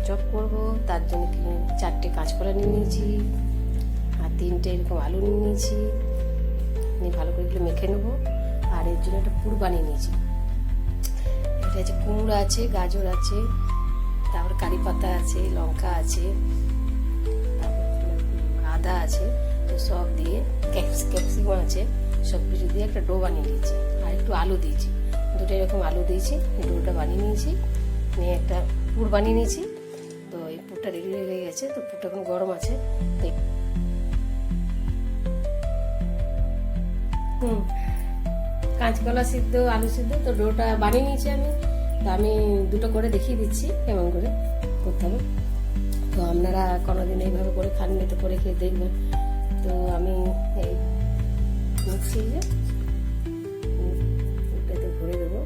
Chop করবো। তার জন্য 4টে কাঁচকলা নিয়ে নিয়েছি আর 3টে এরকম আলু নিয়ে নিয়েছি। নিয়ে ভালো করে এগুলো মেখে নেবো। আর এর জন্য একটা পুর বানিয়ে নিয়েছি। এটা হচ্ছে কুমড়ো আছে, গাজর আছে, তারপর কারি পাতা আছে, লঙ্কা আছে, আদা আছে, তো সব দিয়ে ক্যাপসিকাম আছে, সব কিছু দিয়ে একটা ডো বানিয়ে নিয়েছি। আর একটু আলু দিয়েছি, 2টো এরকম আলু দিয়েছি। ডোটা বানিয়ে নিয়েছি, নিয়ে একটা পুর বানিয়ে নিয়েছি। তো এই পুরটা রেডি হয়ে গেছে। তো পুরটা এখন গরম আছে। কাঁচকলা সিদ্ধ, আলু সিদ্ধ, তো ডোটা বানিয়ে নিয়েছি আমি। তো আমি 2টো করে দেখিয়ে দিচ্ছি কেমন করে করতে হবে। তো আপনারা কোনোদিন এইভাবে করে খাননি, তো করে খেয়ে দেখবেন। তো আমি এই মিক্সি ওটাতে ভরে দেবো।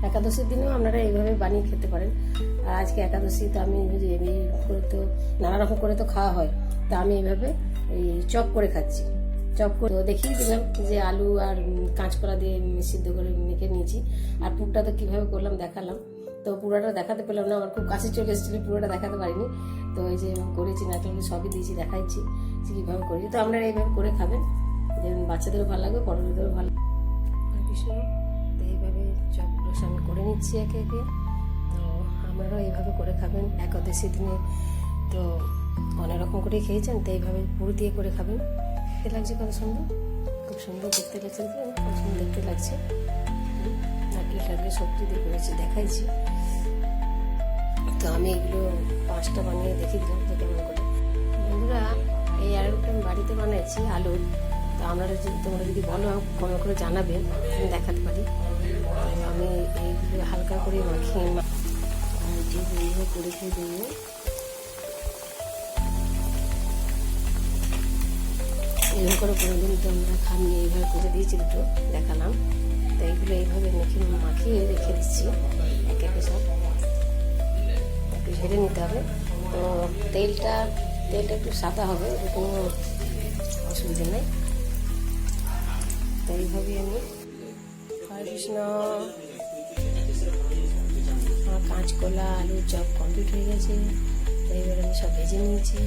একাদশীর দিনেও আপনারা এইভাবে বানিয়ে খেতে পারেন। আর আজকে একাদশী, তো আমি তো নানা রকম করে তো খাওয়া হয়, তা আমি এইভাবে এই চপ করে খাচ্ছি। চপ করে দেখিয়ে দিলাম যে আলু আর কাঁচকলা দিয়ে সিদ্ধ করে মেখে নিয়েছি। আর পুরটা তো কীভাবে করলাম দেখালাম। তো পুরোটা দেখাতে পেলাম না, আমার খুব কাছে চলে এসেছিলো, পুরোটা দেখাতে পারিনি। তো এই যে করেছি, নারকেল সবই দিয়েছি, দেখাচ্ছি যে কীভাবে করেছি। তো আপনারা এইভাবে করে খাবেন, যে বাচ্চাদেরও ভালো লাগবে, বড়দেরও ভালো লাগবে। তো এইভাবে চপগুলো আমি করে নিচ্ছি একে একে। তো আপনারাও এইভাবে করে খাবেন একাদশী দিনে। তো অনেক রকম করে খেয়েছেন, তো এইভাবে পুর দিয়ে করে খাবেন। দেখতে লাগছে কত সুন্দর, খুব সুন্দর দেখতে লাগছে, খুব সুন্দর দেখতে লাগছে। নারকেল সবজি দিয়ে করেছি, দেখাইছি। তো আমি এগুলো 5টা বানিয়ে দেখিয়ে দিলাম যে কেমন করে। বন্ধুরা, এই আলুটা আমি বাড়িতে বানাইছি আলুর। তো তোমরা যদি বলো কমেন্ট করে জানাবেন, আমি দেখাতে পারি। তো আমি এইগুলো হালকা করে মাখিয়ে যে এইভাবে করে খেয়ে দেবো। এইভাবে করে কোনোদিন তো আমরা খাননি, এইভাবে করে দিয়েছি, দুটো দেখালাম। তো এইগুলো এইভাবে মাখিয়ে রেখে দিচ্ছি এক একে সব। একটু ঝেড়ে নিতে হবে। তো তেলটা একটু সাদা হবে, কোনো অসুবিধা নেই। তো এইভাবেই আমি হরে কৃষ্ণ। আমার কাঁচকলা আলুর চপ কমপ্লিট হয়ে গেছে। তো এইবার আমি সব ভেজে নিয়েছি।